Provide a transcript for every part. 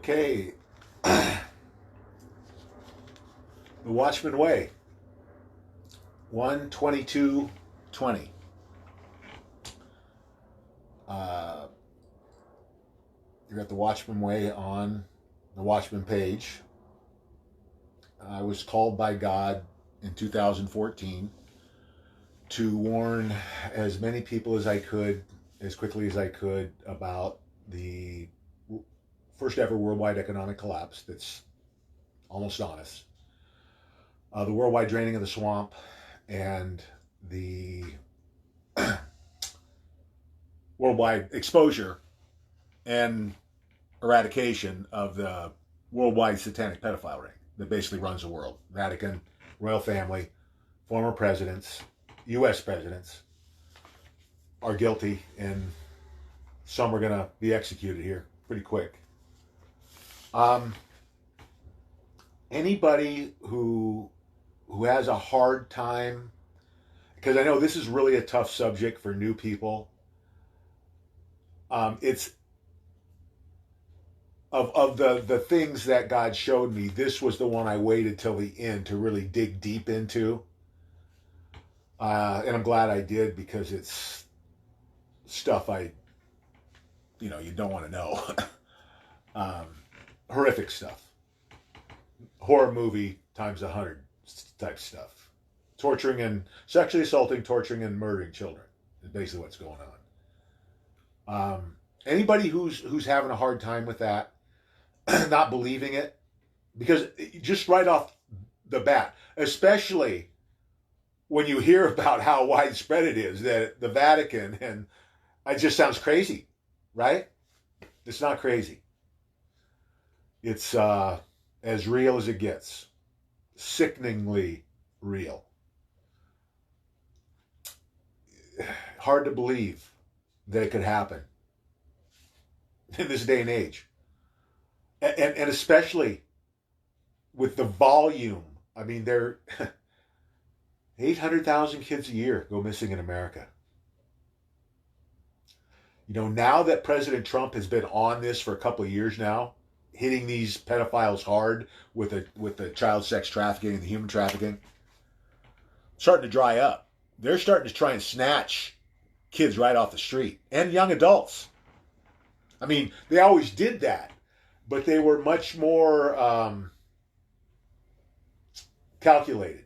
Okay, the Watchmen Way, 12220. Uh, you're at the Watchmen Way on the Watchmen page. I was called by God in 2014 to warn as many people as I could, as quickly as I could, about the first ever worldwide economic collapse that's almost on us, the worldwide draining of the swamp, and the worldwide exposure and eradication of the worldwide satanic pedophile ring that basically runs the world. Vatican, royal family, former presidents, U.S. presidents are guilty, and some are going to be executed here pretty quick. Anybody who has a hard time, because I know this is really a tough subject for new people. It's of the things that God showed me, this was the one I waited till the end to really dig deep into. And I'm glad I did, because it's stuff you don't want to know. Horrific stuff. Horror movie times 100 type stuff. Sexually assaulting, torturing, and murdering children is basically what's going on. Anybody who's having a hard time with that, not believing it, because just right off the bat, especially when you hear about how widespread it is, that the Vatican, and it just sounds crazy, right? It's not crazy. It's as real as it gets. Sickeningly real. Hard to believe that it could happen in this day and age. And especially with the volume. I mean, there 800,000 kids a year go missing in America. Now that President Trump has been on this for a couple of years now, hitting these pedophiles hard with the child sex trafficking and the human trafficking, starting to dry up. They're starting to try and snatch kids right off the street, and young adults. I mean, they always did that, but they were much more calculated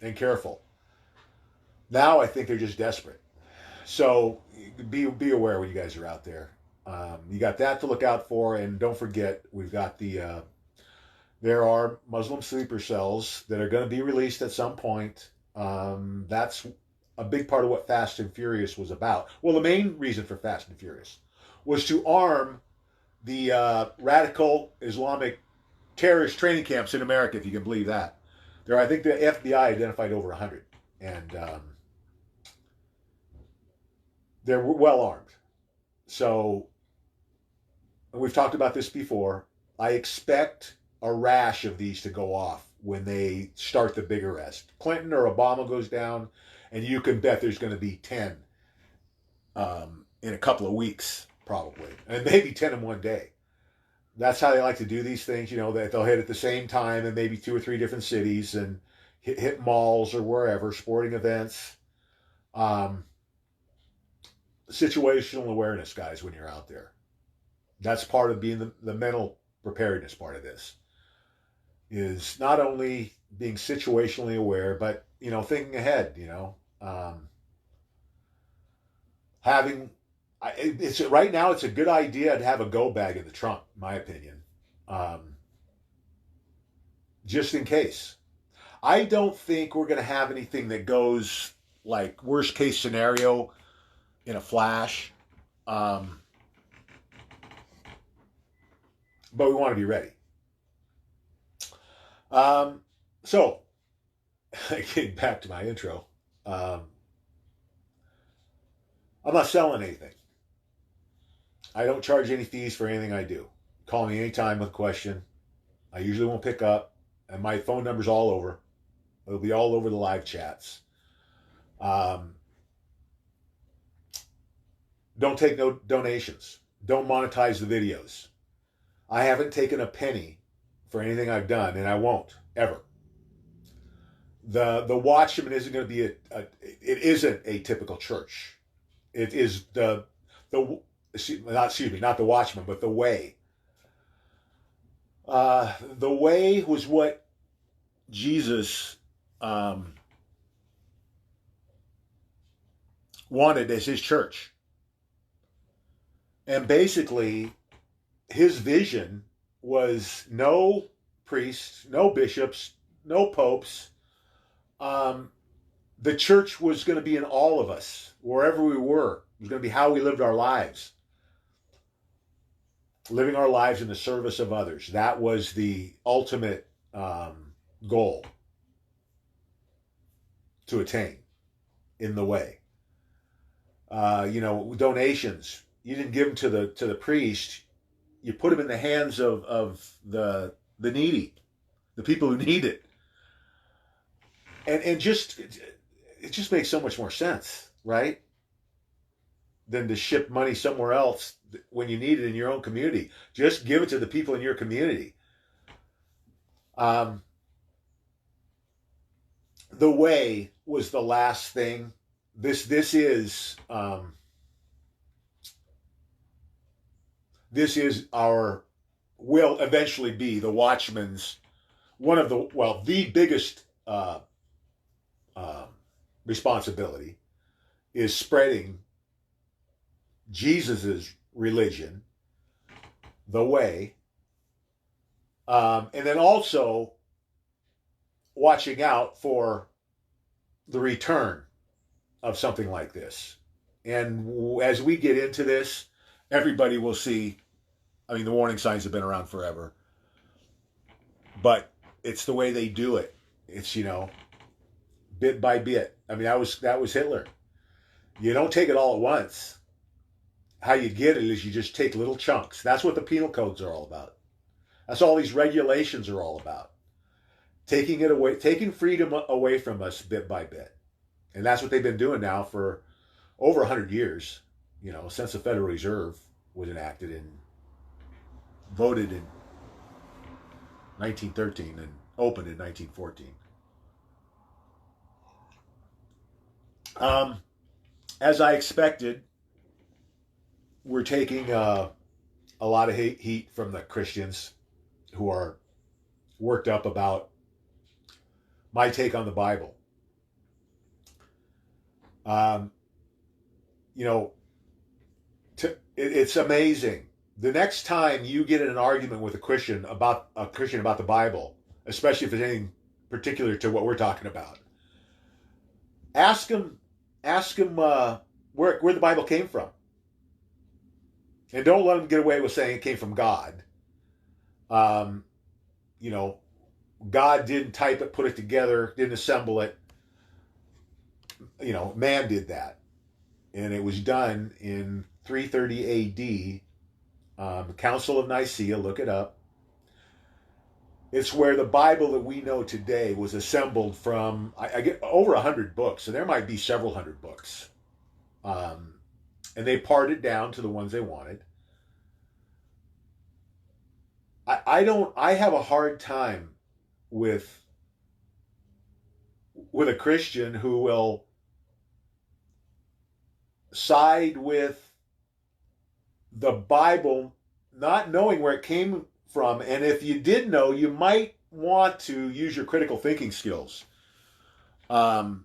and careful. Now I think they're just desperate. So be aware when you guys are out there. You got that to look out for, and don't forget, we've got there are Muslim sleeper cells that are going to be released at some point. That's a big part of what Fast and Furious was about. Well, the main reason for Fast and Furious was to arm the radical Islamic terrorist training camps in America, if you can believe that. I think the FBI identified over 100, and they're well armed. So, we've talked about this before. I expect a rash of these to go off when they start the big arrest. Clinton or Obama goes down, and you can bet there's going to be 10 in a couple of weeks, probably, and maybe 10 in one day. That's how they like to do these things. That they'll hit at the same time in maybe 2 or 3 different cities, and hit malls or wherever, sporting events. Situational awareness, guys, when you're out there. That's part of being the mental preparedness part of this, is not only being situationally aware, but, thinking ahead, right now it's a good idea to have a go bag in the trunk, in my opinion. Just in case. I don't think we're going to have anything that goes like worst case scenario in a flash. But we want to be ready. So, getting back to my intro, I'm not selling anything. I don't charge any fees for anything I do. Call me anytime with a question. I usually won't pick up, and my phone number's all over. It'll be all over the live chats. Don't take no donations. Don't monetize the videos. I haven't taken a penny for anything I've done, and I won't ever. The Watchmen isn't going to be it isn't a typical church. It is the not the Watchmen, but the Way. The Way was what Jesus wanted as his church, and basically his vision was no priests, no bishops, no popes. The church was going to be in all of us, wherever we were. It was going to be how we lived our lives. Living our lives in the service of others. That was the ultimate goal to attain in the Way. Donations. You didn't give them to the priest. You put them in the hands of the needy, the people who need it. And it just makes so much more sense, right? Than to ship money somewhere else when you need it in your own community. Just give it to the people in your community. The Way was the last thing. This is will eventually be the Watchmen's the biggest responsibility is spreading Jesus's religion, the Way, and then also watching out for the return of something like this. And as we get into this, everybody will see. I mean, the warning signs have been around forever, but it's the way they do it. It's bit by bit. I mean, that was Hitler. You don't take it all at once. How you get it is you just take little chunks. That's what the penal codes are all about. That's all these regulations are all about. Taking it away, taking freedom away from us bit by bit. And that's what they've been doing now for over 100 years, since the Federal Reserve was enacted and voted in 1913 and opened in 1914. As I expected, we're taking a lot of heat from the Christians who are worked up about my take on the Bible. It's amazing. The next time you get in an argument with a Christian about the Bible, especially if it's anything particular to what we're talking about, ask him where the Bible came from, and don't let him get away with saying it came from God. God didn't type it, put it together, didn't assemble it. Man did that, and it was done in 330 AD. The Council of Nicaea, look it up. It's where the Bible that we know today was assembled from. I get over 100 books, and there might be several hundred books. And they parted down to the ones they wanted. I have a hard time with a Christian who will side with the Bible, not knowing where it came from. And if you did know, you might want to use your critical thinking skills and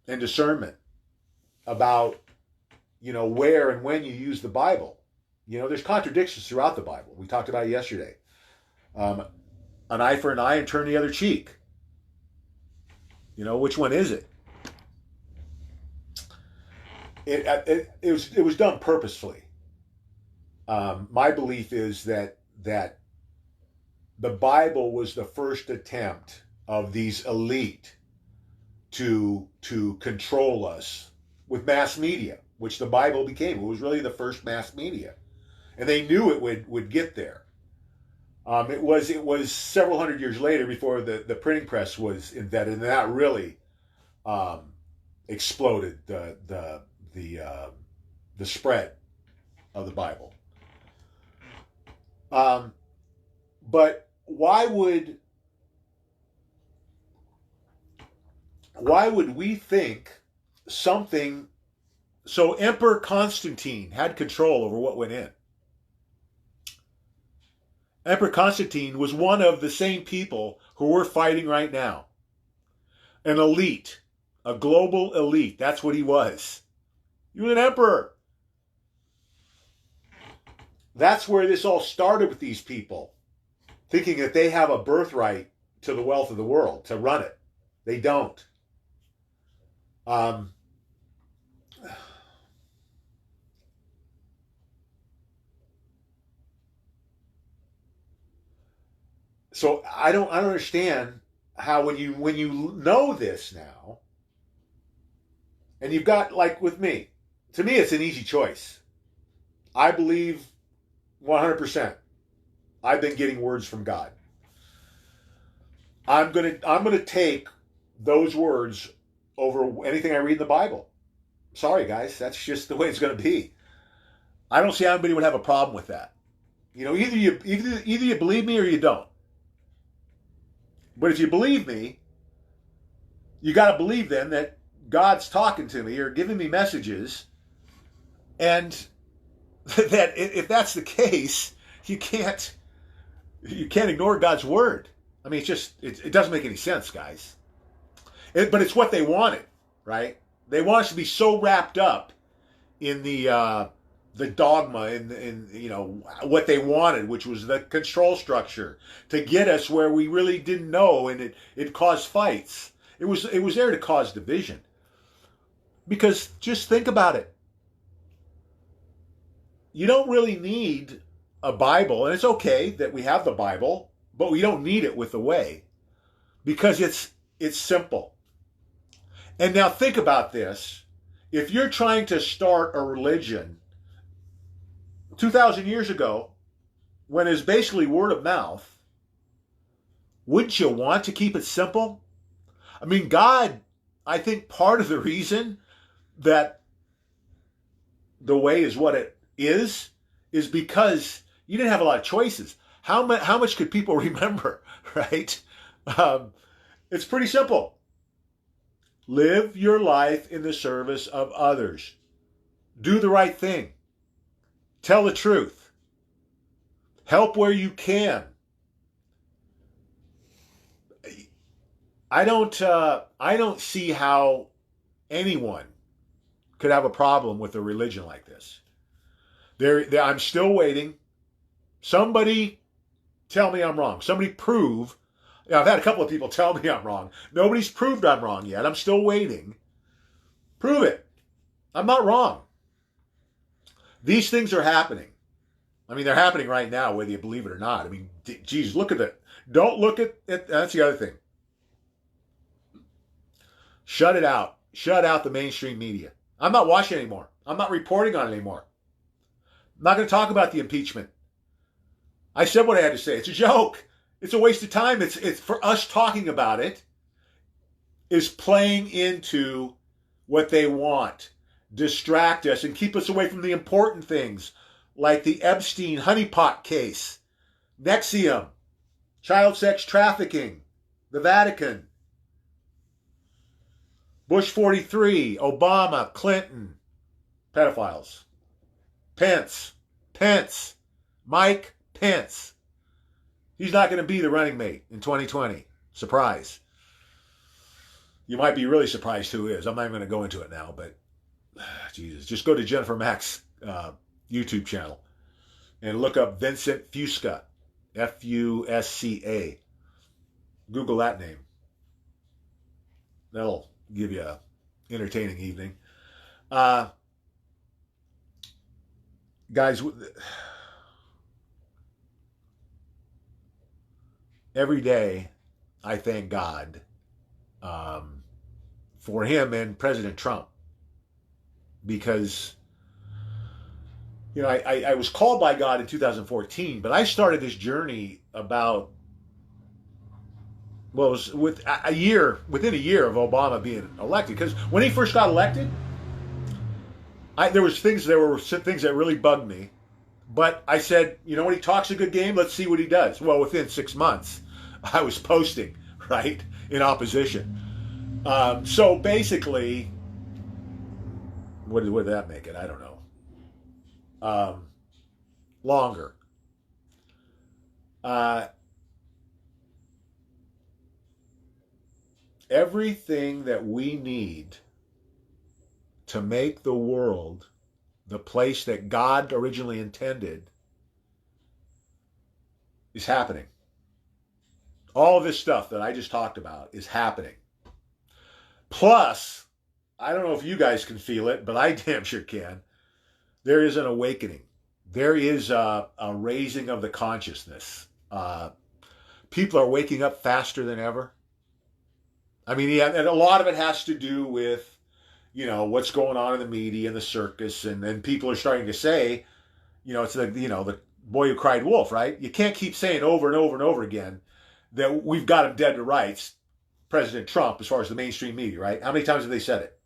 discernment about, where and when you use the Bible. There's contradictions throughout the Bible. We talked about it yesterday. An eye for an eye and turn the other cheek. Which one is it? It was done purposefully. My belief is that the Bible was the first attempt of these elite to control us with mass media, which the Bible became. It was really the first mass media, and they knew it would get there. It was several hundred years later before the printing press was invented, and that really exploded the spread of the Bible. But why would we think something? So Emperor Constantine had control over what went in. Emperor Constantine was one of the same people who we're fighting right now. An elite, a global elite. That's what he was. He was an emperor. That's where this all started with these people, thinking that they have a birthright to the wealth of the world, to run it. They don't. So I don't understand how when you know this now, and you've got, like with me, to me it's an easy choice. I believe 100%. I've been getting words from God. I'm gonna take those words over anything I read in the Bible. Sorry, guys, that's just the way it's going to be. I don't see how anybody would have a problem with that. You know, either you believe me or you don't. But if you believe me, you got to believe then that God's talking to me or giving me messages, and that if that's the case, you can't ignore God's word. I mean, it doesn't make any sense, guys. But it's what they wanted, right? They want us to be so wrapped up in the dogma and you know what they wanted, which was the control structure to get us where we really didn't know, and it caused fights. It was there to cause division. Because just think about it. You don't really need a Bible, and it's okay that we have the Bible, but we don't need it with the way, because it's simple. And now think about this. If you're trying to start a religion 2,000 years ago, when it's basically word of mouth, wouldn't you want to keep it simple? I mean, God, I think part of the reason that the way is what it is because you didn't have a lot of choices. How much could people remember, right? It's pretty simple. Live your life in the service of others. Do the right thing. Tell the truth. Help where you can. I don't see how anyone could have a problem with a religion like this. I'm still waiting. Somebody tell me I'm wrong. Somebody prove. I've had a couple of people tell me I'm wrong. Nobody's proved I'm wrong yet. I'm still waiting. Prove it. I'm not wrong. These things are happening. I mean, they're happening right now, whether you believe it or not. I mean, geez, look at that. Don't look at it. That's the other thing. Shut it out. Shut out the mainstream media. I'm not watching anymore. I'm not reporting on it anymore. I'm not going to talk about the impeachment. I said what I had to say. It's a joke. It's a waste of time. It's for us talking about it is playing into what they want. Distract us and keep us away from the important things like the Epstein honeypot case, Nexium, child sex trafficking, the Vatican, Bush 43, Obama, Clinton, pedophiles, Pence, Mike Pence. He's not going to be the running mate in 2020. Surprise. You might be really surprised who is. I'm not even going to go into it now, but Jesus, just go to Jennifer Mack's YouTube channel and look up Vincent Fusca, Fusca. Google that name. That'll give you an entertaining evening. Guys, every day I thank God for him and President Trump. Because, you know, I was called by God in 2014, but I started this journey about, well, it was within a year of Obama being elected. Because when he first got elected, there were things that really bugged me. But I said, you know, when he talks a good game, let's see what he does. Well, within 6 months, I was posting, right, in opposition. So basically, what did that make it? I don't know. Longer. Uh, everything that we need to make the world the place that God originally intended is happening. All this stuff that I just talked about is happening. Plus, I don't know if you guys can feel it, but I damn sure can. There is an awakening. There is a raising of the consciousness. People are waking up faster than ever. I mean, yeah, and a lot of it has to do with, you know, what's going on in the media and the circus, and then people are starting to say, you know, it's the, you know, the boy who cried wolf, right? You can't keep saying over and over and over again that we've got him dead to rights, President Trump, as far as the mainstream media, right? How many times have they said it?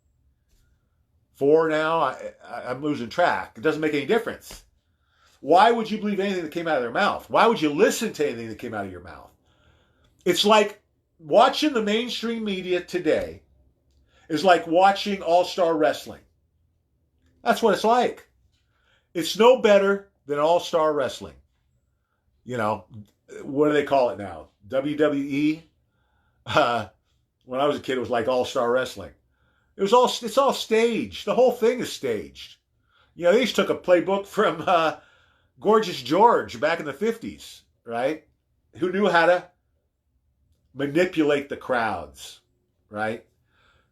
4 now? I'm losing track. It doesn't make any difference. Why would you believe anything that came out of their mouth? Why would you listen to anything that came out of your mouth? It's like watching the mainstream media today is like watching all-star wrestling. That's what it's like. It's no better than all-star wrestling. You know, what do they call it now? WWE? When I was a kid, it was like all-star wrestling. It's all staged. The whole thing is staged. You know, they just took a playbook from Gorgeous George back in the 50s, right? Who knew how to manipulate the crowds, right?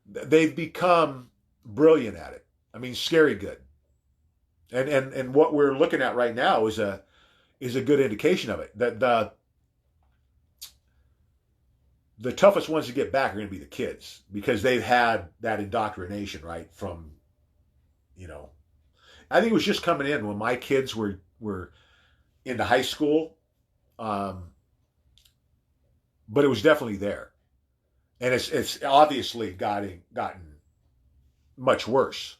They've become brilliant at it. I mean, scary good. And what we're looking at right now is a good indication of it. That the toughest ones to get back are going to be the kids, because they've had that indoctrination, right? From, you know, I think it was just coming in when my kids were into high school, but it was definitely there, and it's obviously gotten much worse,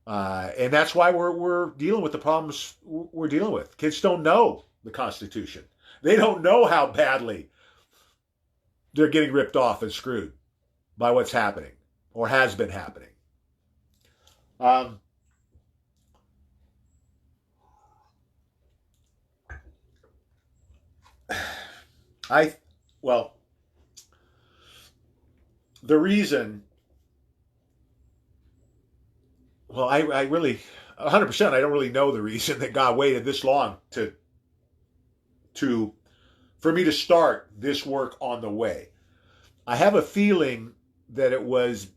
and that's why we're dealing with the problems we're dealing with. Kids don't know the Constitution. They don't know how badly they're getting ripped off and screwed by what's happening or has been happening. The reason, I really, 100%, I don't really know the reason that God waited this long for me to start this work on the way. I have a feeling that it was,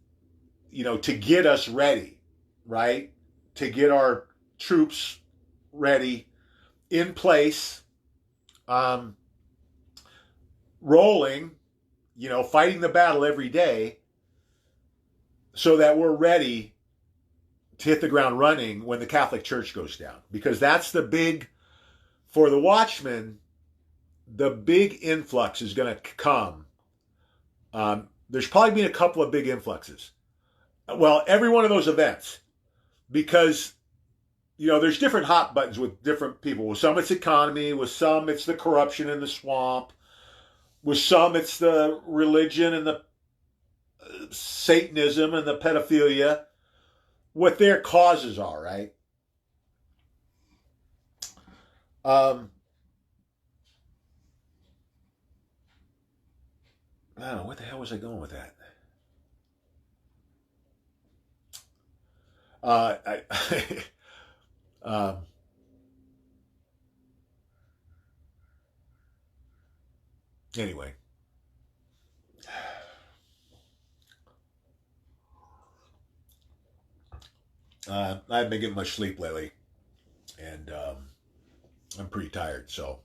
you know, to get us ready, right? To get our troops ready, in place, rolling, you know, fighting the battle every day, so that we're ready to hit the ground running when the Catholic Church goes down. Because that's for the Watchmen, the big influx is going to come. There's probably been a couple of big influxes. Well, every one of those events, because, you know, there's different hot buttons with different people. With some, it's economy. With some, it's the corruption in the swamp. With some, it's the religion and the Satanism and the pedophilia. What their causes are, right? I don't know, what the hell was I going with that? Anyway. I haven't been getting much sleep lately, and I'm pretty tired, so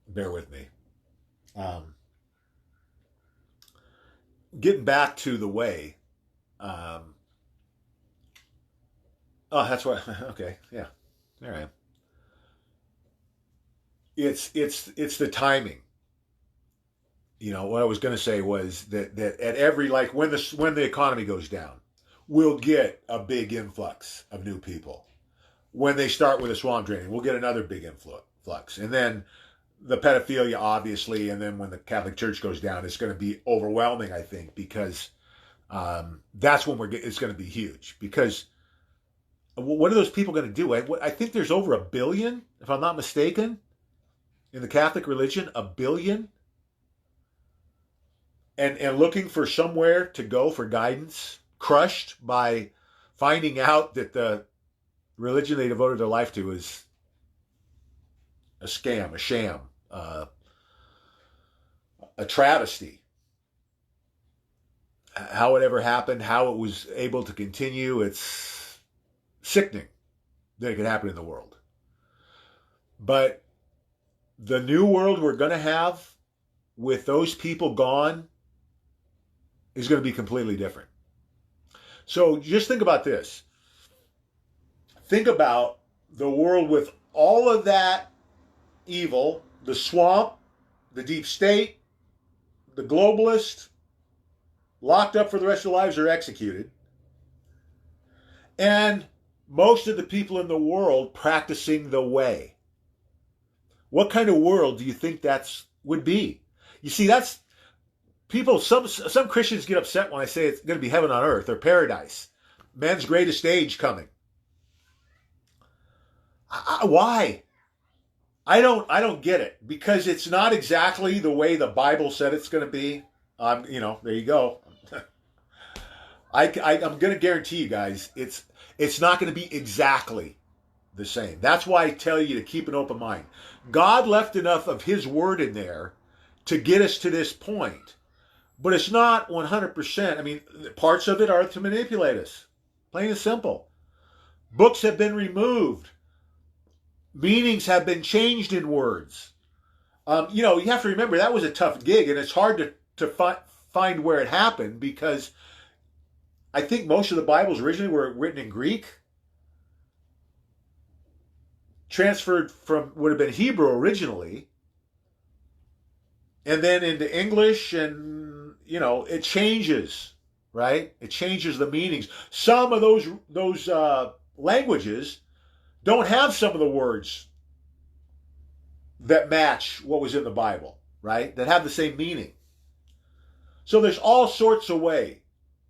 bear with me. Getting back to the way. Oh, that's what. Okay, yeah, all right. It's the timing. You know, what I was going to say was that at every, like, when the economy goes down, we'll get a big influx of new people. when they start with a swamp draining. We'll get another big influx. And then the pedophilia, obviously, and then when the Catholic Church goes down, it's going to be overwhelming, I think, because that's when it's going to be huge. Because what are those people going to do? I think there's over 1 billion, if I'm not mistaken, in the Catholic religion, 1 billion. And looking for somewhere to go for guidance, crushed by finding out that the religion they devoted their life to is a scam, a sham, a travesty. How it ever happened, how it was able to continue, it's sickening that it could happen in the world. But the new world we're going to have with those people gone is going to be completely different. So just think about this. Think about the world with all of that evil, the swamp, the deep state, the globalist, locked up for the rest of their lives or executed, and most of the people in the world practicing the way. What kind of world do you think would be? You see, that's people. Some Christians get upset when I say it's going to be heaven on earth or paradise, man's greatest age coming. Why? I don't get it, because it's not exactly the way the Bible said it's going to be. There you go. I'm going to guarantee you guys, it's not going to be exactly the same. That's why I tell you to keep an open mind. God left enough of His Word in there to get us to this point, but it's not 100%. I mean, parts of it are to manipulate us, plain and simple. Books have been removed. Meanings have been changed in words. You have to remember that was a tough gig, and it's hard to find where it happened, because I think most of the Bibles originally were written in Greek, transferred from would have been Hebrew originally, and then into English, and it changes, right? It changes the meanings. Some of those languages don't have some of the words that match what was in the Bible, right? That have the same meaning. So there's all sorts of ways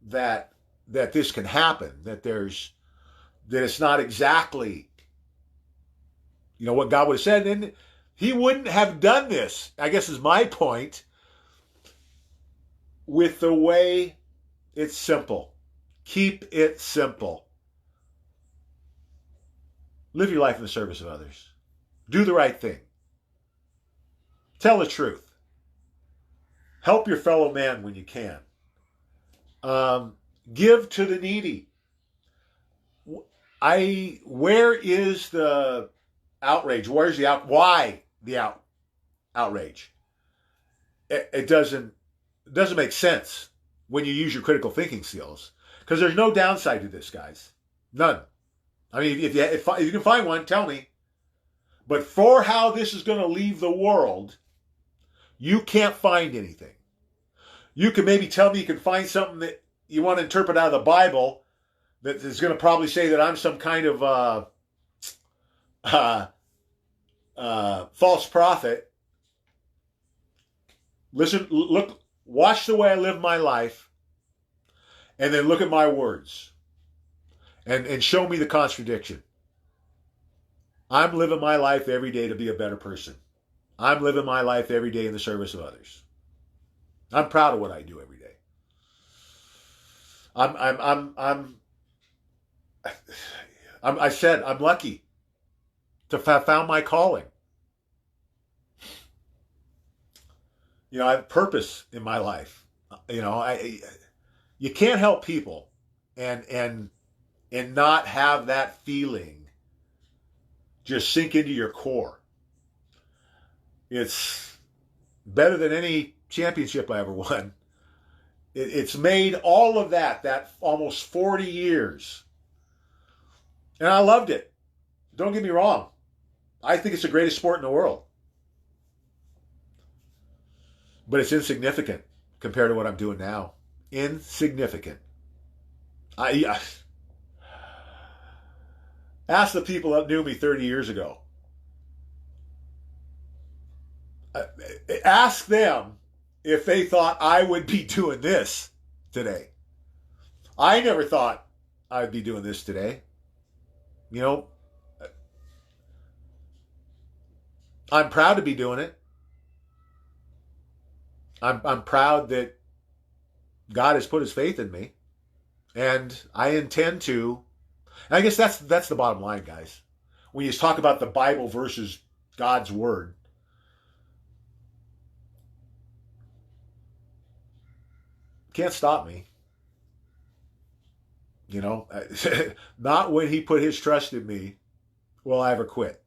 that this can happen, that it's not exactly, what God would have said. And He wouldn't have done this, I guess is my point, with the way it's simple. Keep it simple. Live your life in the service of others. Do the right thing. Tell the truth. Help your fellow man when you can. Give to the needy. Where is the outrage? Where's why the outrage? It doesn't make sense when you use your critical thinking skills, because there's no downside to this, guys. None. I mean, if you can find one, tell me. But for how this is going to leave the world, you can't find anything. You can maybe tell me you can find something that you want to interpret out of the Bible that is going to probably say that I'm some kind of false prophet. Listen, look, watch the way I live my life, and then look at my words. And show me the contradiction. I'm living my life every day to be a better person. I'm living my life every day in the service of others. I'm proud of what I do every day. I said I'm lucky to have found my calling. I have purpose in my life. You can't help people and not have that feeling just sink into your core. It's better than any championship I ever won. It's made all of that almost 40 years. And I loved it. Don't get me wrong. I think it's the greatest sport in the world. But it's insignificant compared to what I'm doing now. Insignificant. Ask the people that knew me 30 years ago. Ask them if they thought I would be doing this today. I never thought I'd be doing this today. You know, I'm proud to be doing it. I'm proud that God has put his faith in me. And I intend to. And I guess that's the bottom line, guys. When you talk about the Bible versus God's word, can't stop me. You know, not when he put his trust in me will I ever quit.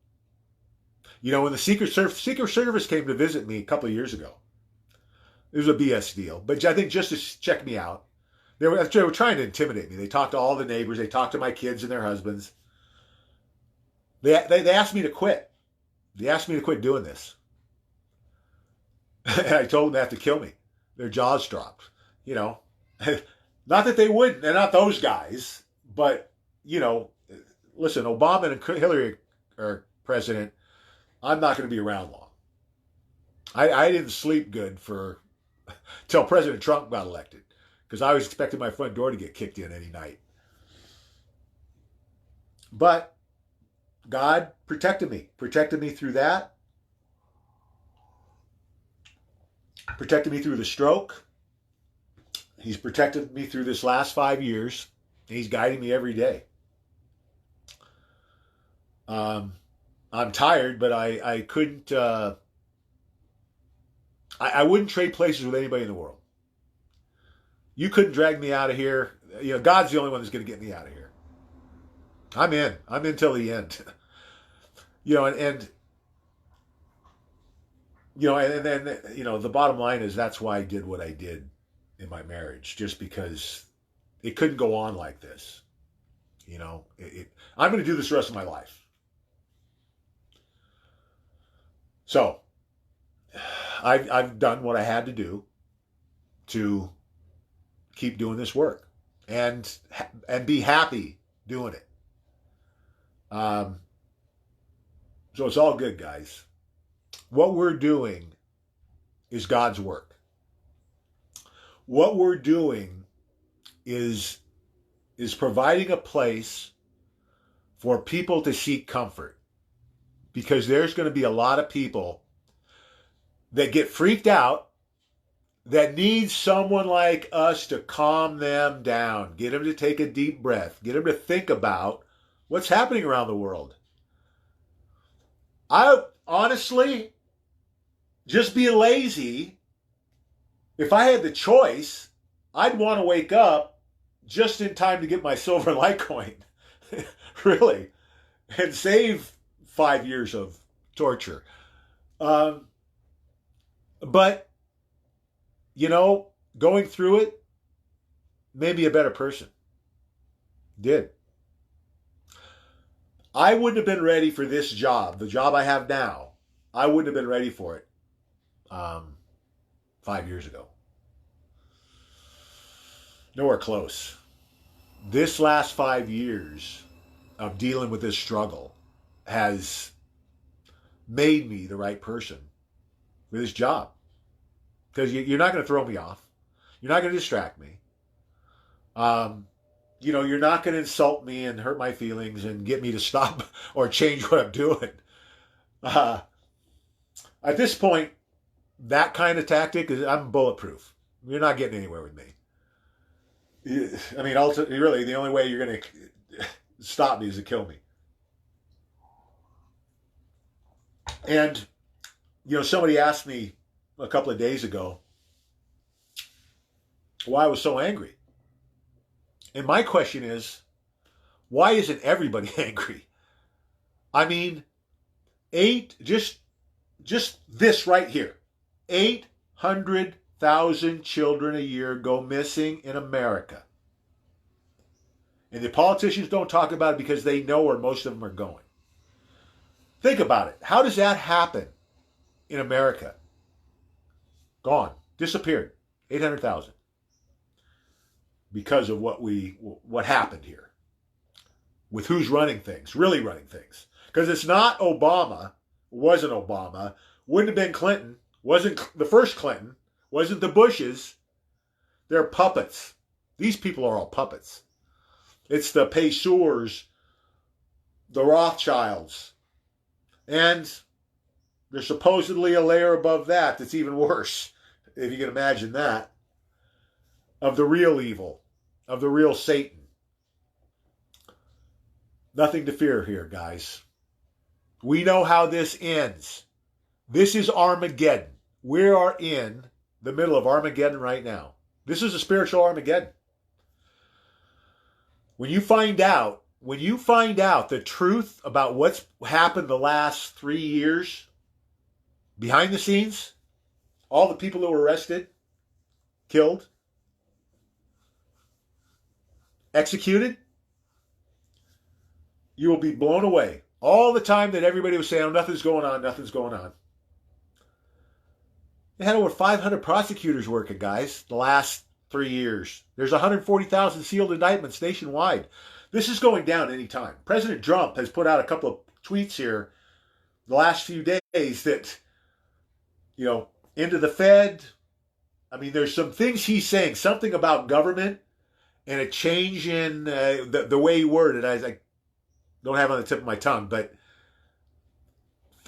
You know, when the Secret Service came to visit me a couple of years ago, it was a BS deal, but I think just to check me out, they were trying to intimidate me. They talked to all the neighbors. They talked to my kids and their husbands. They asked me to quit. They asked me to quit doing this. And I told them they have to kill me. Their jaws dropped. You know, not that they wouldn't. They're not those guys. But, you know, listen, Obama and Hillary are president. I'm not going to be around long. I didn't sleep good till President Trump got elected, because I was expecting my front door to get kicked in any night. But God protected me through that, protected me through the stroke. He's protected me through this last 5 years. And he's guiding me every day. I'm tired, but I couldn't. I wouldn't trade places with anybody in the world. You couldn't drag me out of here. You know, God's the only one that's going to get me out of here. I'm in. I'm in till the end. You know, and then, you know, the bottom line is that's why I did what I did in my marriage, just because it couldn't go on like this. You know, I'm going to do this the rest of my life. So I've done what I had to do to keep doing this work and be happy doing it. So it's all good, guys. What we're doing is God's work. What we're doing is providing a place for people to seek comfort, because there's going to be a lot of people that get freaked out, that need someone like us to calm them down, get them to take a deep breath, get them to think about what's happening around the world. I honestly, just being lazy, if I had the choice, I'd want to wake up just in time to get my silver Litecoin, really, and save 5 years of torture. But, you know, going through it made me a better person. Did. I wouldn't have been ready for this job, the job I have now. I wouldn't have been ready for it 5 years ago. Nowhere close. This last 5 years of dealing with this struggle has made me the right person for this job. Because you're not going to throw me off. You're not going to distract me. You know, you're not going to insult me and hurt my feelings and get me to stop or change what I'm doing. At this point, that kind of tactic, I'm bulletproof. You're not getting anywhere with me. I mean, ultimately, really, the only way you're going to stop me is to kill me. And, you know, somebody asked me a couple of days ago why I was so angry. And my question is, why isn't everybody angry? I mean, just this right here. 800,000 children a year go missing in America. And the politicians don't talk about it because they know where most of them are going. Think about it. How does that happen in America? Gone. Disappeared. 800,000. Because of what happened here. with who's running things, really running things. Because it's not Obama, wasn't Obama, wouldn't have been Clinton, wasn't the first Clinton, wasn't the Bushes. They're puppets. These people are all puppets. It's the Payseurs, the Rothschilds, and there's supposedly a layer above that that's even worse, if you can imagine that, of the real evil, of the real Satan. Nothing to fear here, guys. We know how this ends. This is Armageddon. We are in the middle of Armageddon right now. This is a spiritual Armageddon. When you find out the truth about what's happened the last 3 years, behind the scenes, all the people that were arrested, killed, executed, you will be blown away. All the time that everybody was saying, oh, nothing's going on, nothing's going on. They had over 500 prosecutors working, guys, the last 3 years. There's 140,000 sealed indictments nationwide. This is going down any time. President Trump has put out a couple of tweets here the last few days that, into the Fed. I mean, there's some things he's saying, something about government and a change in the way he worded it. I don't have it on the tip of my tongue, but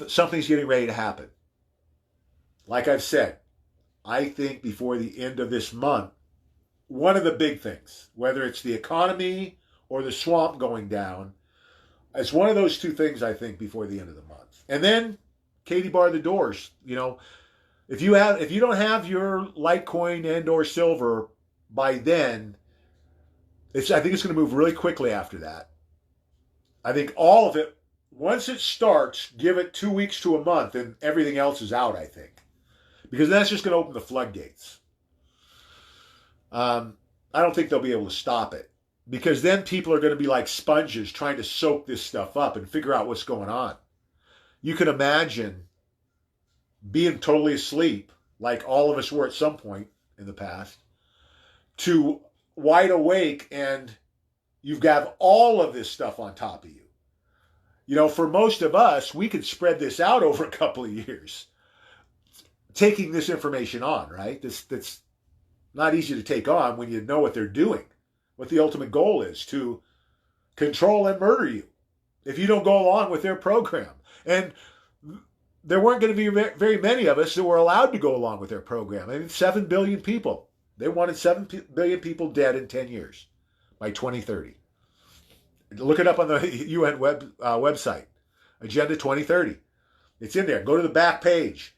something's getting ready to happen. Like I've said, I think before the end of this month, one of the big things, whether it's the economy or the swamp going down, it's one of those two things, I think, before the end of the month. And then Katie barred the doors. If you don't have your Litecoin and or silver by then, I think it's going to move really quickly after that. I think all of it, once it starts, give it 2 weeks to a month and everything else is out, I think. Because that's just going to open the floodgates. I don't think they'll be able to stop it. Because then people are going to be like sponges trying to soak this stuff up and figure out what's going on. You can imagine being totally asleep, like all of us were at some point in the past, to wide awake and you've got all of this stuff on top of you. For most of us, we could spread this out over a couple of years, taking this information on, right? That's not easy to take on when you know what they're doing, what the ultimate goal is, to control and murder you if you don't go along with their program. And there weren't going to be very many of us that were allowed to go along with their program. 7 billion people. They wanted 7 billion people dead in 10 years by 2030. Look it up on the UN website, Agenda 2030. It's in there. Go to the back page.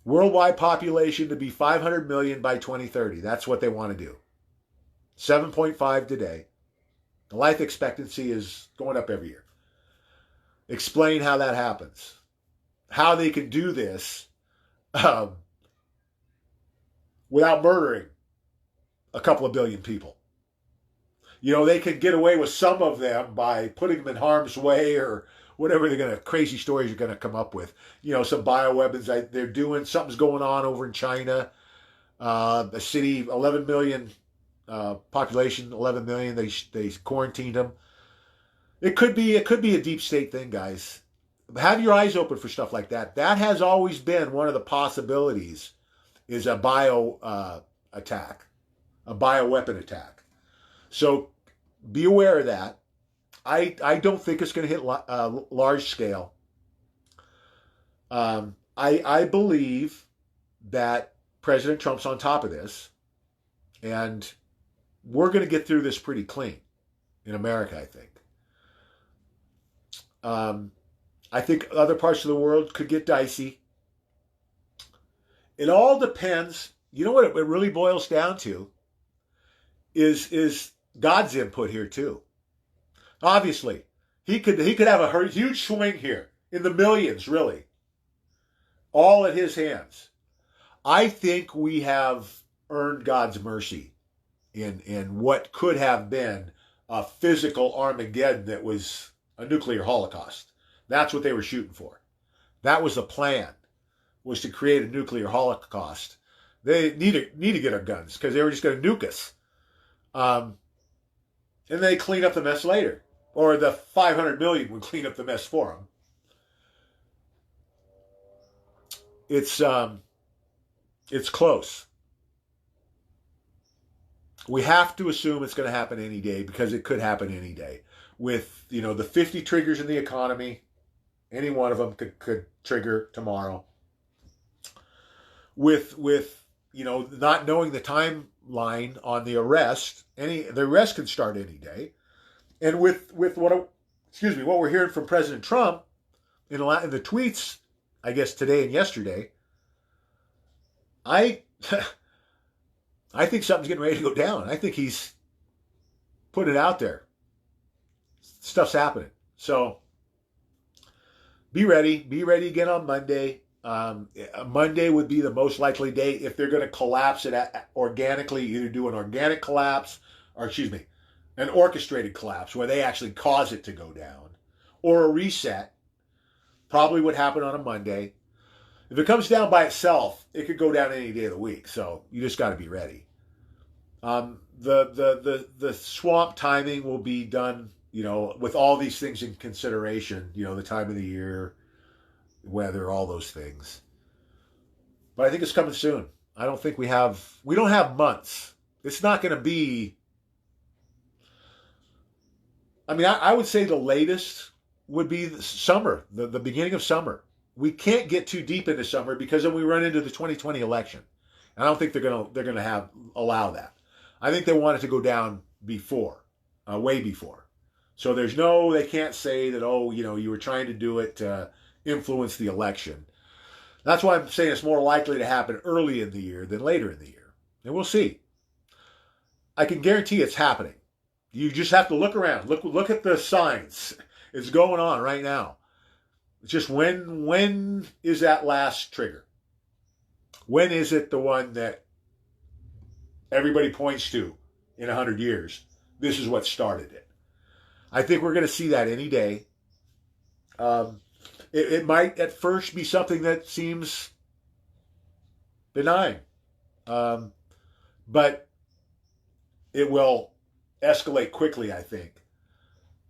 Worldwide population to be 500 million by 2030. That's what they want to do. 7.5 today. The life expectancy is going up every year. Explain how that happens. How they can do this without murdering a couple of billion people. They can get away with some of them by putting them in harm's way or whatever crazy stories you're going to come up with. Some bioweapons they're doing. Something's going on over in China. A city, 11 million population, 11 million. They quarantined them. It could be a deep state thing, guys. Have your eyes open for stuff like that. That has always been one of the possibilities, is a attack, a bioweapon attack. So be aware of that. I don't think it's going to hit large scale. I believe that President Trump's on top of this, and we're going to get through this pretty clean in America, I think. I think other parts of the world could get dicey. It all depends. You know what it really boils down to is God's input here too. Obviously, he could have a huge swing here in the millions, really, all at his hands. I think we have earned God's mercy in what could have been a physical Armageddon that was a nuclear holocaust. That's what they were shooting for. That was the plan, was to create a nuclear holocaust. They need to get our guns because they were just going to nuke us. And they clean up the mess later. or the 500 million would clean up the mess for them. It's close. We have to assume it's going to happen any day because it could happen any day. With the 50 triggers in the economy, any one of them could trigger tomorrow. With not knowing the timeline on the arrest, the arrest can start any day. And with what we're hearing from President Trump in the tweets, I guess today and yesterday, I think something's getting ready to go down. I think he's put it out there. Stuff's happening. So be ready. Be ready again on Monday. Monday would be the most likely day if they're going to collapse it organically, either do an organic collapse or, an orchestrated collapse where they actually cause it to go down, or a reset. Probably would happen on a Monday. If it comes down by itself, it could go down any day of the week. So you just got to be ready. The swamp timing will be done, with all these things in consideration. The time of the year, weather, all those things. But I think it's coming soon. I don't think we don't have months. It's not going to be. I would say the latest would be the summer, the beginning of summer. We can't get too deep into summer because then we run into the 2020 election. And I don't think they're gonna allow that. I think they want it to go down before, way before. So they can't say that, you were trying to do it to influence the election. That's why I'm saying it's more likely to happen early in the year than later in the year. And we'll see. I can guarantee it's happening. You just have to look around. Look at the signs. It's going on right now. It's just when is that last trigger? When is it the one that everybody points to in 100 years? This is what started it. I think we're going to see that any day. It might at first be something that seems benign. But it will escalate quickly, I think.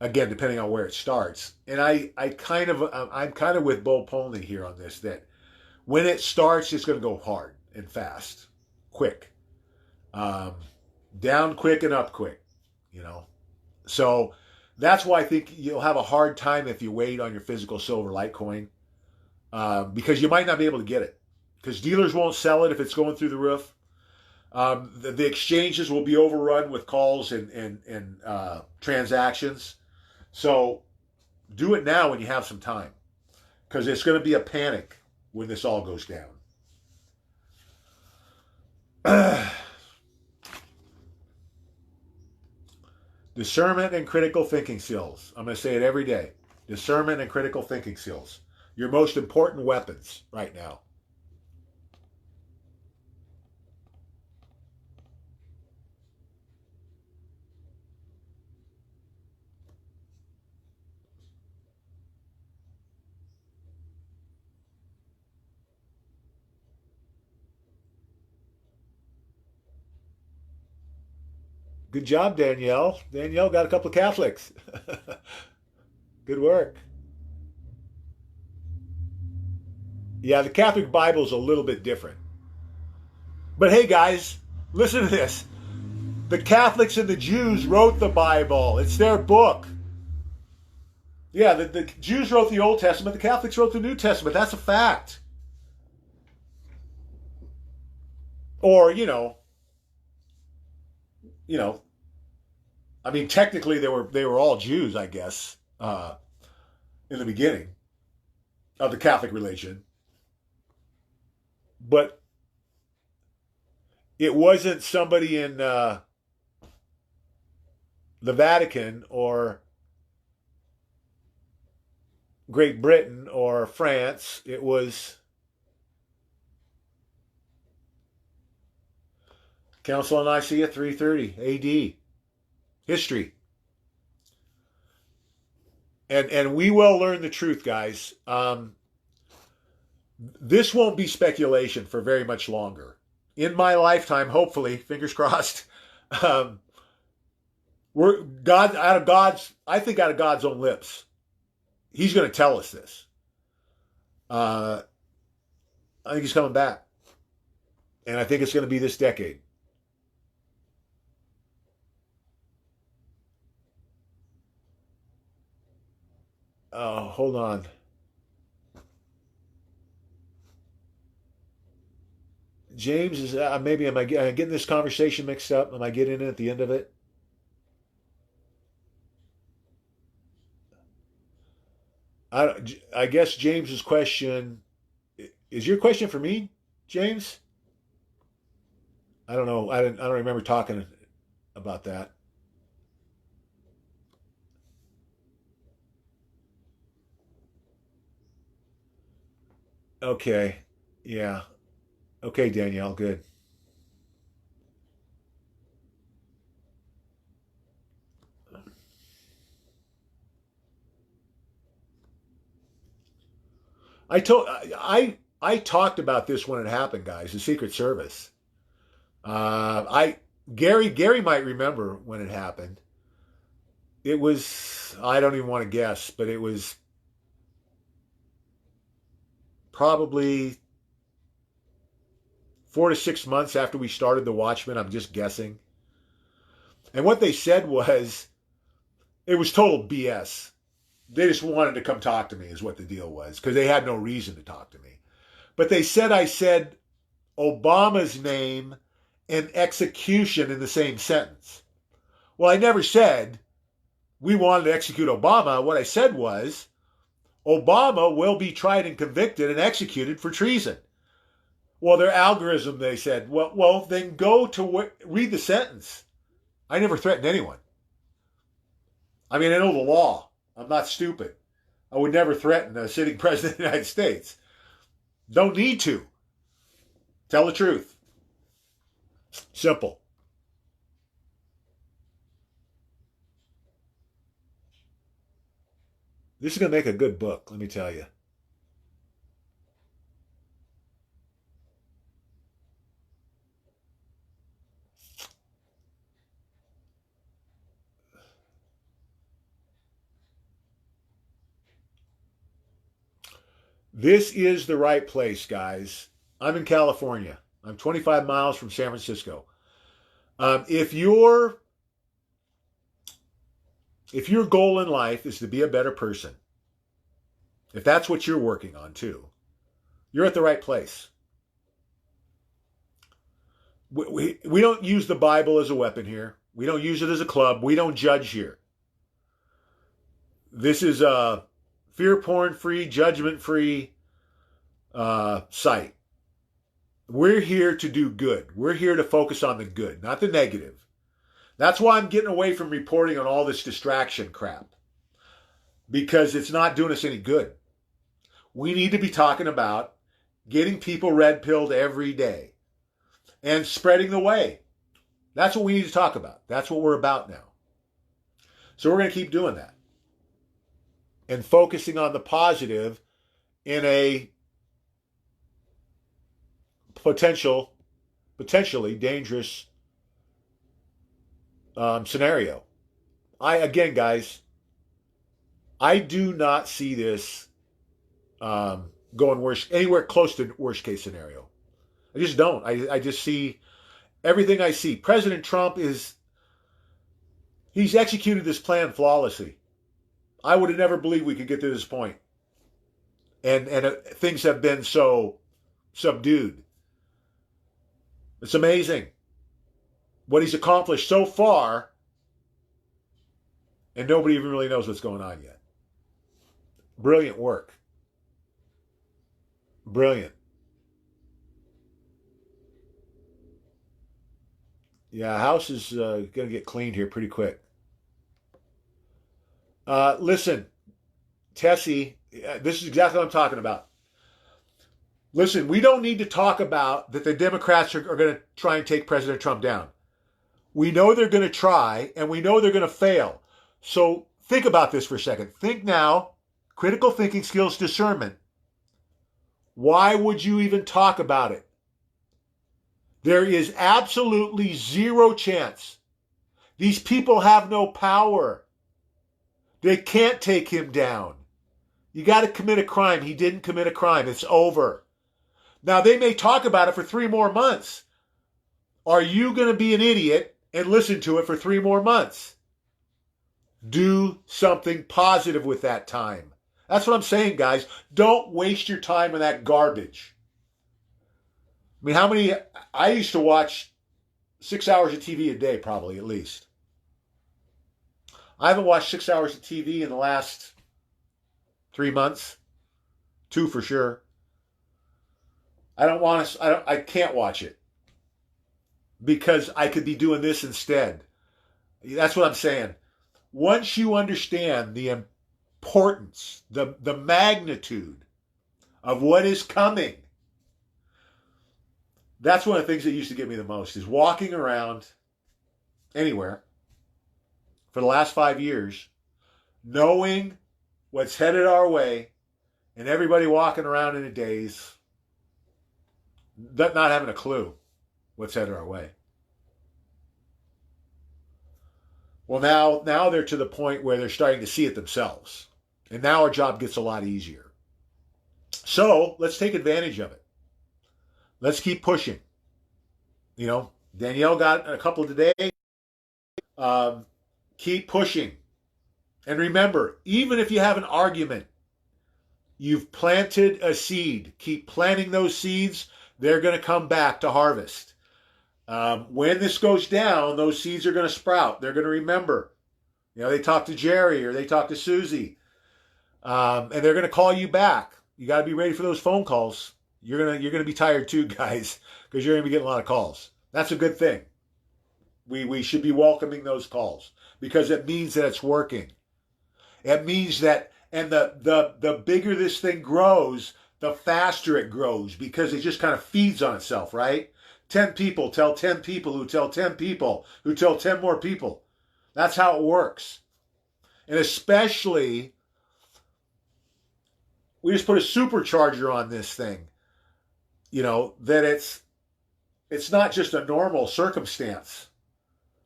Again, depending on where it starts. And I'm kind of with Bo Polney here on this, that when it starts, it's going to go hard and fast, quick. Down quick and up quick, So that's why I think you'll have a hard time if you wait on your physical silver Litecoin, because you might not be able to get it. Because dealers won't sell it if it's going through the roof. The exchanges will be overrun with calls and transactions. So do it now when you have some time, because it's going to be a panic when this all goes down. Discernment and critical thinking skills. I'm going to say it every day. Discernment and critical thinking skills. Your most important weapons right now. Good job, Danielle. Danielle got a couple of Catholics. Good work. Yeah, the Catholic Bible is a little bit different. But hey, guys, listen to this. The Catholics and the Jews wrote the Bible. It's their book. Yeah, the Jews wrote the Old Testament. The Catholics wrote the New Testament. That's a fact. Or, technically they were all Jews, I guess, in the beginning of the Catholic religion. But it wasn't somebody in the Vatican or Great Britain or France. It was Council of Nicaea, 330 AD. History. And we will learn the truth, guys. This won't be speculation for very much longer. In my lifetime, hopefully, fingers crossed, We're God out of God's. I think out of God's own lips, He's going to tell us this. I think He's coming back, and I think it's going to be this decade. Hold on. James is maybe am I getting this conversation mixed up? Am I getting in at the end of it? I guess James's question is your question for me, James. I don't know. I don't remember talking about that. Okay. Yeah. Okay, Danielle. Good. I talked about this when it happened, guys. The Secret Service. I Gary might remember when it happened. It was I don't even want to guess, but it was probably 4 to 6 months after we started the Watchmen. I'm just guessing. And what they said was it was total BS. They just wanted to come talk to me, is what the deal was, because they had no reason to talk to me. But they said I said Obama's name and execution in the same sentence. Well, I never said we wanted to execute Obama. What I said was Obama will be tried and convicted and executed for treason. Well, their algorithm, they said, well, then go to read the sentence. I never threatened anyone. I mean, I know the law. I'm not stupid. I would never threaten a sitting president of the United States. Don't need to. Tell the truth. Simple. This is going to make a good book, let me tell you. This is the right place, guys. I'm in California. I'm 25 miles from San Francisco. If your goal in life is to be a better person, if that's what you're working on too, you're at the right place. We don't use the Bible as a weapon here. We don't use it as a club. We don't judge here. This is a fear porn free, judgment free site. We're here to do good. We're here to focus on the good, not the negative. That's why I'm getting away from reporting on all this distraction crap, because it's not doing us any good. We need to be talking about getting people red pilled every day and spreading the way. That's what we need to talk about. That's what we're about now. So we're going to keep doing that and focusing on the positive in a potentially dangerous scenario. Again, guys, I do not see this going anywhere close to worst case scenario. I just don't. I just see everything I see. President Trump he's executed this plan flawlessly. I would have never believed we could get to this point. And things have been so subdued. It's amazing what he's accomplished so far, and nobody even really knows what's going on yet. Brilliant work. Brilliant. Yeah, house is going to get cleaned here pretty quick. Listen, Tessie, this is exactly what I'm talking about. Listen, we don't need to talk about that the Democrats are going to try and take President Trump down. We know they're going to try, and we know they're going to fail. So think about this for a second. Think now, critical thinking skills, discernment. Why would you even talk about it? There is absolutely zero chance These people have no power. They can't take him down. You got to commit a crime. He didn't commit a crime. It's over. Now, they may talk about it for 3 more months. Are you going to be an idiot and listen to it for 3 more months? Do something positive with that time. That's what I'm saying, guys. Don't waste your time on that garbage. I mean, I used to watch 6 hours of TV a day, probably, at least. I haven't watched 6 hours of TV in the last 3 months. 2 for sure. I can't watch it. Because I could be doing this instead. That's what I'm saying. Once you understand the importance, the magnitude of what is coming, that's one of the things that used to get me the most, is walking around anywhere for the last 5 years, knowing what's headed our way, and everybody walking around in a daze, not having a clue what's headed our way. Well, now they're to the point where they're starting to see it themselves. And now our job gets a lot easier. So let's take advantage of it. Let's keep pushing. You know, Danielle got a couple today. Keep pushing. And remember, even if you have an argument, you've planted a seed. Keep planting those seeds. They're going to come back to harvest. When this goes down, those seeds are going to sprout. They're going to remember. You know, they talk to Jerry or they talk to Susie. And they're going to call you back. You got to be ready for those phone calls. You're going to be tired too, guys, because you're going to be getting a lot of calls. That's a good thing. We should be welcoming those calls because it means that it's working. It means that, and the bigger this thing grows, the faster it grows because it just kind of feeds on itself, right? 10 people tell 10 people who tell 10 people who tell 10 more people. That's how it works. And especially, we just put a supercharger on this thing. You know, that it's not just a normal circumstance,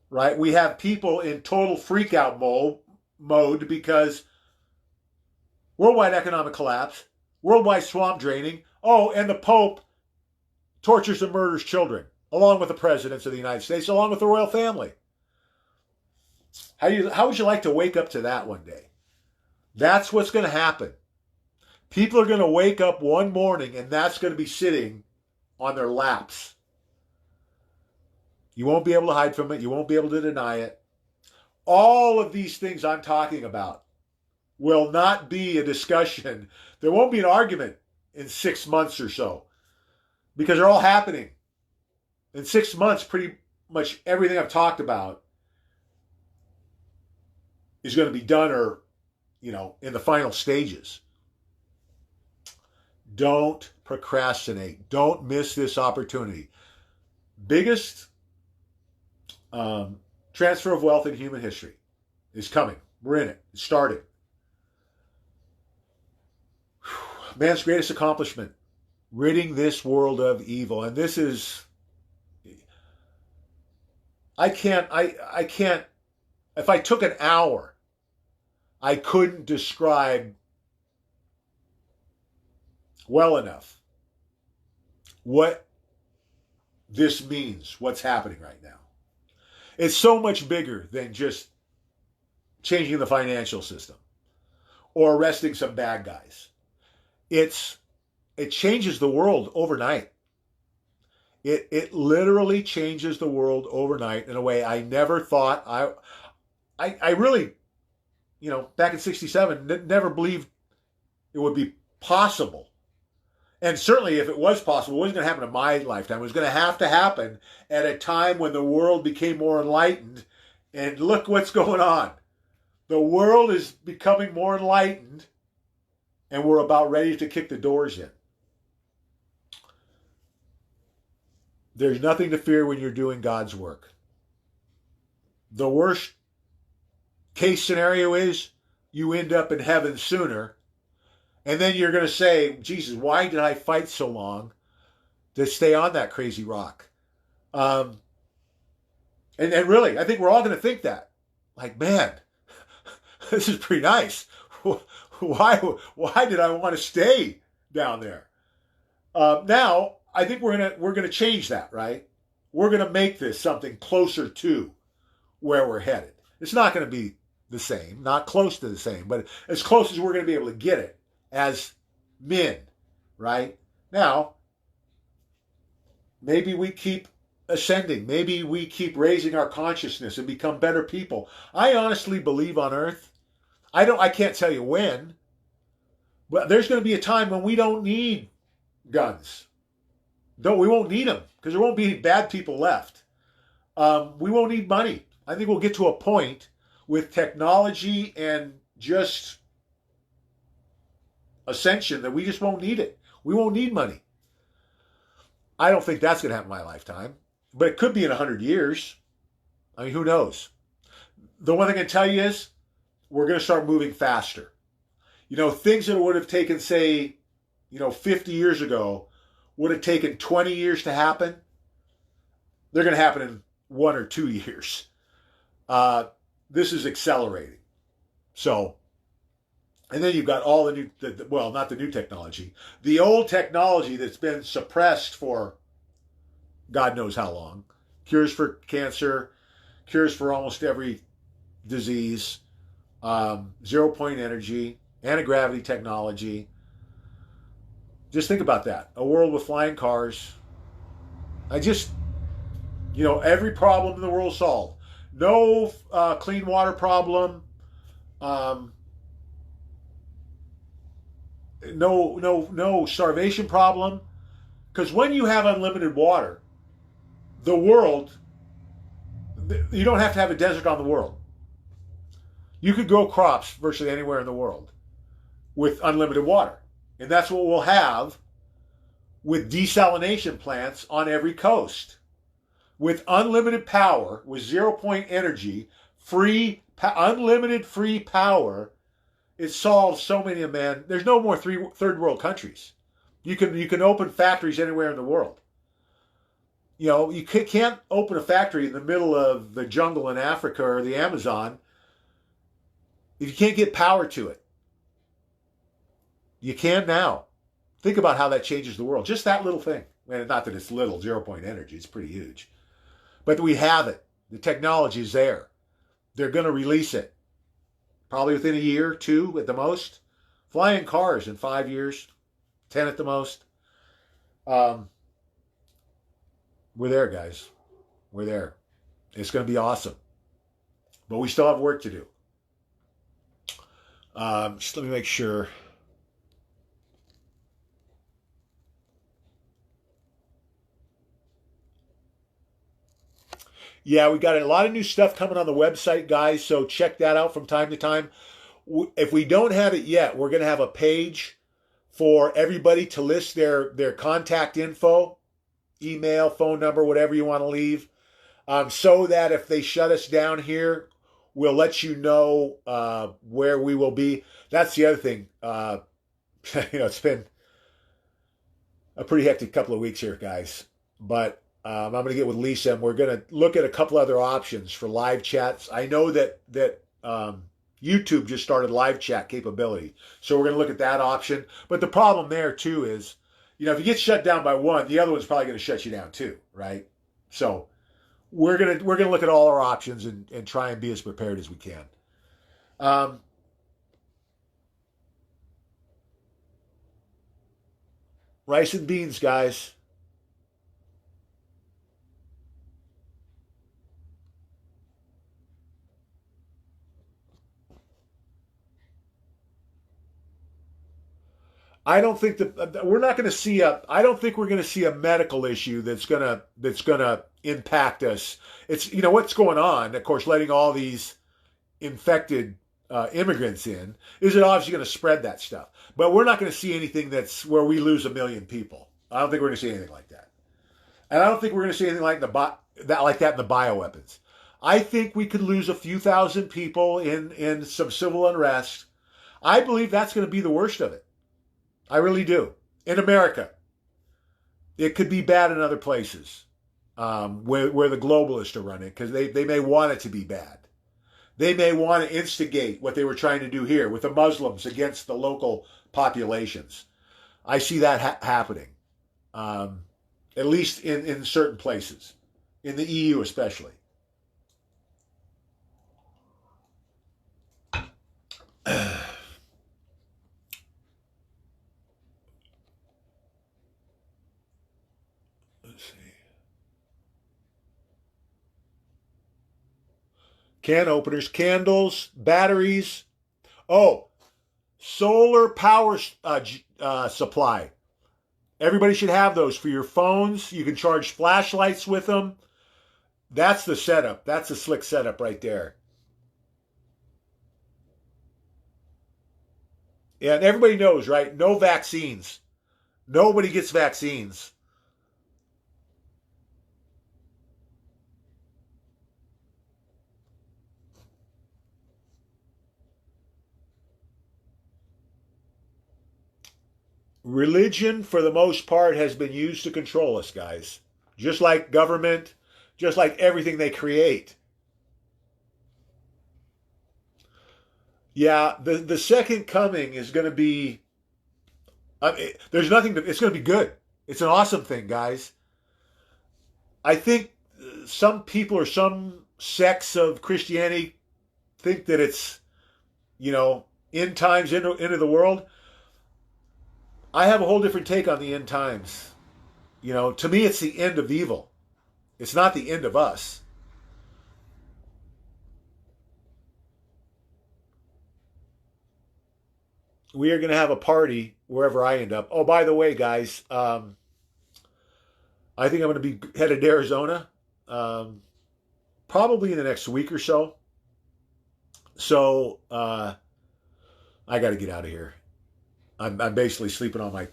right? We have people in total freak-out mode because worldwide economic collapse, worldwide swamp draining, and the Pope tortures and murders children, along with the presidents of the United States, along with the royal family. How would you like to wake up to that one day? That's what's going to happen. People are going to wake up one morning and that's going to be sitting on their laps. You won't be able to hide from it. You won't be able to deny it. All of these things I'm talking about will not be a discussion. There won't be an argument in 6 months or so. Because they're all happening. In 6 months, pretty much everything I've talked about is going to be done or, in the final stages. Don't procrastinate. Don't miss this opportunity. Biggest transfer of wealth in human history is coming. We're in it. It started. Man's greatest accomplishment. Ridding this world of evil. And this is, I can't, if I took an hour, I couldn't describe well enough what this means, what's happening right now. It's so much bigger than just changing the financial system or arresting some bad guys. It changes the world overnight. It literally changes the world overnight in a way I never thought. I really, back in 1967, never believed it would be possible. And certainly if it was possible, it wasn't going to happen in my lifetime. It was going to happen at a time when the world became more enlightened. And look what's going on. The world is becoming more enlightened, and we're about ready to kick the doors in. There's nothing to fear when you're doing God's work. The worst case scenario is you end up in heaven sooner, and then you're going to say, Jesus, why did I fight so long to stay on that crazy rock? And really, I think we're all going to think that. Like, man, this is pretty nice. Why did I want to stay down there? Now, I think we're gonna change that, right? We're gonna make this something closer to where we're headed. It's not going to be the same, not close to the same, but as close as we're going to be able to get it as men, right? Now, maybe we keep ascending. Maybe we keep raising our consciousness and become better people. I honestly believe on Earth, I can't tell you when, but there's going to be a time when we don't need guns. No, we won't need them because there won't be any bad people left. We won't need money. I think we'll get to a point with technology and just ascension that we just won't need it. We won't need money. I don't think that's going to happen in my lifetime, but it could be in 100 years. I mean, who knows? The one thing I can tell you is we're going to start moving faster. You know, things that would have taken, say, 50 years ago would have taken 20 years to happen. They're going to happen in 1 or 2 years. This is accelerating. So, and then you've got all the new, well, not the new technology, the old technology that's been suppressed for God knows how long. Cures for cancer, cures for almost every disease, 0-point energy, anti-gravity technology. Just think about that. A world with flying cars. Every problem in the world solved. No clean water problem. No starvation problem. Because when you have unlimited water, the world, you don't have to have a desert on the world. You could grow crops virtually anywhere in the world with unlimited water. And that's what we'll have with desalination plants on every coast. With unlimited power, with 0-point energy, unlimited free power, it solves so many of man. There's no more third world countries. You can open factories anywhere in the world. You can't open a factory in the middle of the jungle in Africa or the Amazon if you can't get power to it. You can now. Think about how that changes the world. Just that little thing. And not that it's little, 0-point energy. It's pretty huge. But we have it. The technology is there. They're going to release it. Probably within a year, 2 at the most. Flying cars in 5 years, 10 at the most. We're there, guys. We're there. It's going to be awesome. But we still have work to do. Just let me make sure. Yeah, we got a lot of new stuff coming on the website, guys, so check that out from time to time. If we don't have it yet, we're going to have a page for everybody to list their contact info, email, phone number, whatever you want to leave, so that if they shut us down here, we'll let you know where we will be. That's the other thing. It's been a pretty hectic couple of weeks here, guys, but I'm going to get with Lisa, and we're going to look at a couple other options for live chats. I know that YouTube just started live chat capability, so we're going to look at that option. But the problem there too is, if you get shut down by one, the other one's probably going to shut you down too, right? So we're gonna look at all our options and try and be as prepared as we can. Rice and beans, guys. I don't think that we're not going to see I don't think we're going to see a medical issue that's going to impact us. It's what's going on. Of course, letting all these infected immigrants in is it obviously going to spread that stuff. But we're not going to see anything that's where we lose 1 million people. I don't think we're going to see anything like that, and I don't think we're going to see anything like that in the bioweapons. I think we could lose a few thousand people in some civil unrest. I believe that's going to be the worst of it. I really do. In America. It could be bad in other places. where the globalists are running, because they may want it to be bad. They may want to instigate what they were trying to do here with the Muslims against the local populations. I see that happening, at least in certain places, in the EU especially. Let's see. Can openers, candles, batteries. Oh, solar power supply. Everybody should have those for your phones. You can charge flashlights with them. That's the setup. That's a slick setup right there. And everybody knows, right? No vaccines. Nobody gets vaccines. Religion, for the most part, has been used to control us, guys. Just like government, just like everything they create. Yeah, the second coming is going to be. There's nothing. It's going to be good. It's an awesome thing, guys. I think some people or some sects of Christianity think that it's, end times, into the world. I have a whole different take on the end times. To me, it's the end of evil. It's not the end of us. We are going to have a party wherever I end up. Oh, by the way, guys, I think I'm going to be headed to Arizona, probably in the next week or so. So I got to get out of here. I'm basically sleeping on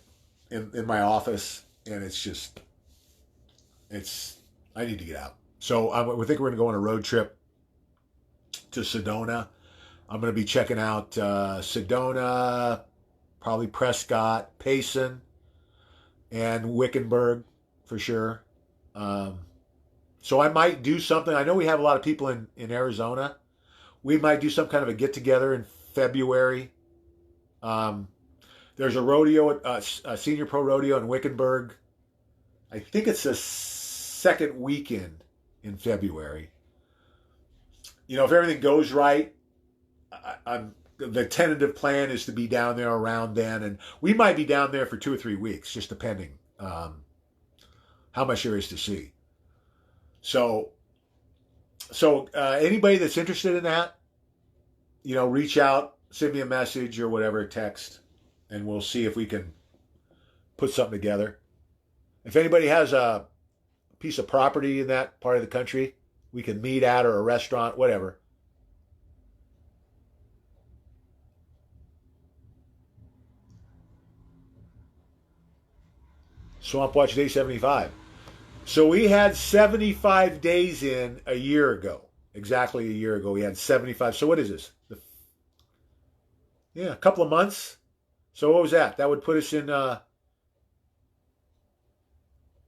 in my office, and it's I need to get out. So we think we're going to go on a road trip to Sedona. I'm going to be checking out Sedona, probably Prescott, Payson, and Wickenburg for sure. So I might do something. I know we have a lot of people in Arizona. We might do some kind of a get together in February. There's a rodeo, a senior pro rodeo in Wickenburg. I think it's the second weekend in February. If everything goes right, the tentative plan is to be down there around then, and we might be down there for 2 or 3 weeks, just depending how much there is to see. So anybody that's interested in that, reach out, send me a message or whatever, text, and we'll see if we can put something together. If anybody has a piece of property in that part of the country, we can meet at, or a restaurant, whatever. Swamp Watch Day 75. So we had 75 days in a year ago. Exactly a year ago, we had 75. So what is this? A couple of months. So what was that? That would put us in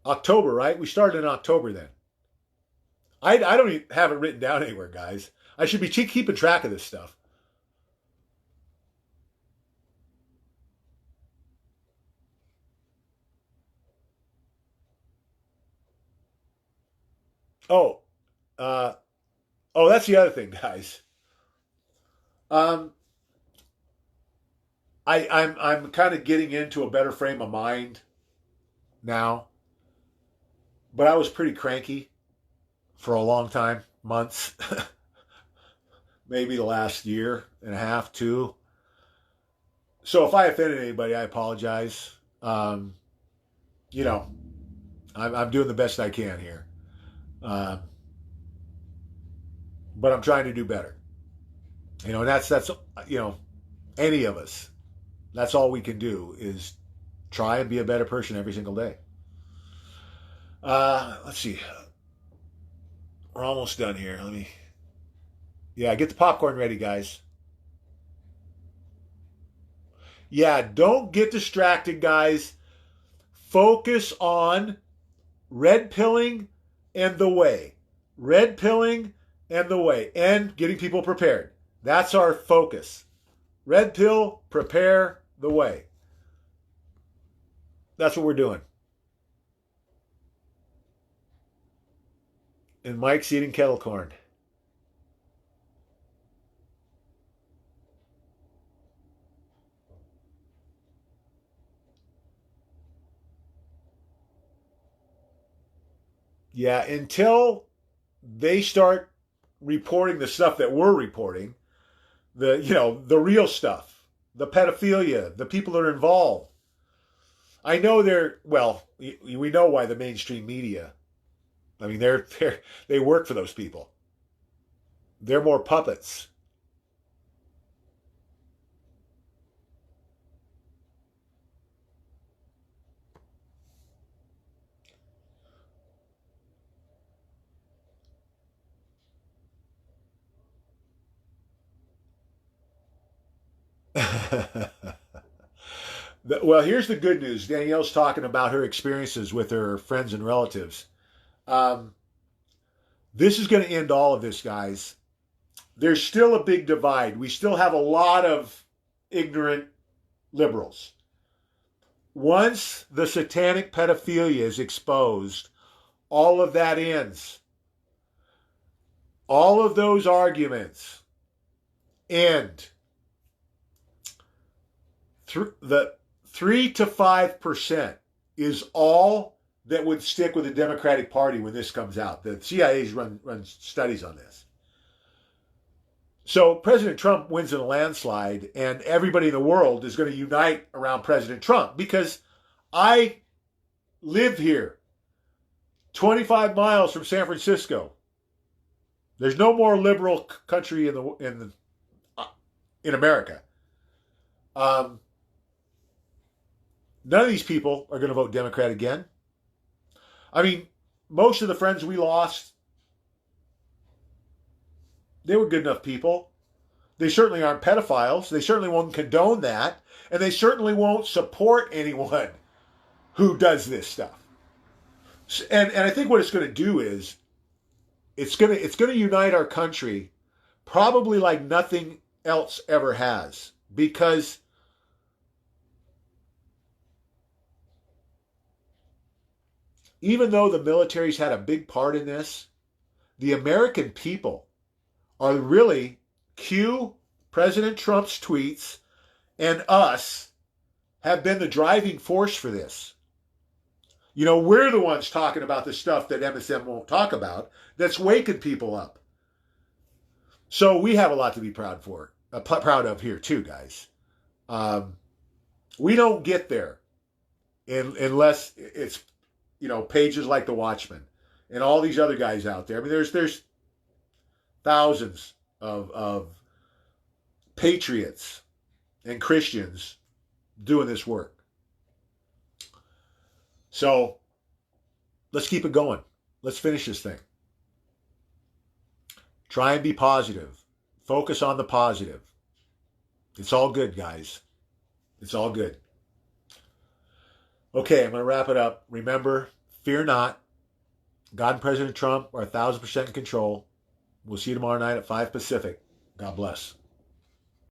October, right? We started in October then. I don't even have it written down anywhere, guys. I should be keeping track of this stuff. Oh, uh, that's the other thing, guys. Um, I'm kind of getting into a better frame of mind now, but I was pretty cranky for a long time, months, maybe the last year and a half, two. So if I offended anybody, I apologize. You know, I'm doing the best I can here, uh, but I'm trying to do better. And that's any of us. That's all we can do is try and be a better person every single day. Let's see. We're almost done here. Yeah, get the popcorn ready, guys. Yeah, don't get distracted, guys. Focus on red pilling and the way. Red pilling and the way. And getting people prepared. That's our focus. Red pill, prepare the way. That's what we're doing. And Mike's eating kettle corn. Yeah, until they start reporting the stuff that we're reporting, the real stuff, the pedophilia, the people that are involved. I know we know why the mainstream media. I mean, they work for those people. They're more puppets. Well, here's the good news. Danielle's talking about her experiences with her friends and relatives. Um, this is going to end all of this, guys. There's still a big divide. We still have a lot of ignorant liberals. Once the satanic pedophilia is exposed, all of that ends. All of those arguments end. The 3 to 5% is all that would stick with the Democratic Party when this comes out. The CIA's run studies on this. So President Trump wins in a landslide, and everybody in the world is going to unite around President Trump because I live here, 25 miles from San Francisco. There's no more liberal country in America. None of these people are going to vote Democrat again. I mean, most of the friends we lost, they were good enough people. They certainly aren't pedophiles. They certainly won't condone that. And they certainly won't support anyone who does this stuff. And I think what it's going to do is it's going to unite our country probably like nothing else ever has. Because even though the military's had a big part in this, the American people are really President Trump's tweets and us have been the driving force for this. You know, we're the ones talking about the stuff that MSM won't talk about that's waking people up. So we have a lot to be proud of here too, guys. We don't get there unless it's, pages like the Watchmen and all these other guys out there. I mean, there's thousands of patriots and Christians doing this work. So let's keep it going. Let's finish this thing. Try and be positive. Focus on the positive. It's all good, guys. It's all good. Okay, I'm going to wrap it up. Remember, fear not. God and President Trump are 1,000% in control. We'll see you tomorrow night at 5 Pacific. God bless.